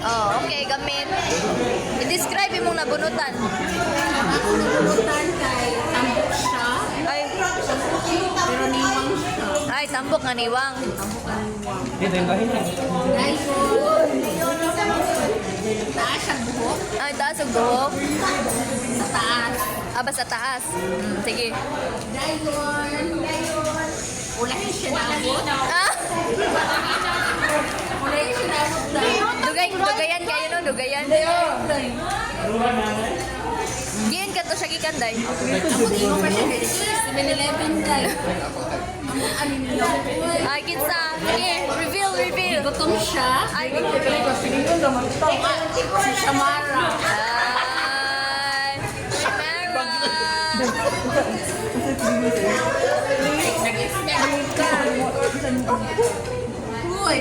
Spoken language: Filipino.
Oh, okay, gamit. I-describe imong nabunutan. Ako nabunutan kay tambok siya. Ay, Pero niwang siya. ay tambok nga niwang. Tambok ang niwang. Dito yung kahit. Ngayon, taas siya buhok. Ay, taas og buhok. Sa taas. Aba sa taas. Sige. Dayon. Ulahin siya na abot. Ah, Ulahin siya na abot na. dugayan kayo no, dugayan. Giin ka to siya gikanday. Ako di mo pa siya dito. 7-Eleven guys. Ang ano nila. Ay, kinsa. Sige, reveal. Gutom siya. Ay, Si Shamara. ay, Shimera. Nag-expect ka. Uy.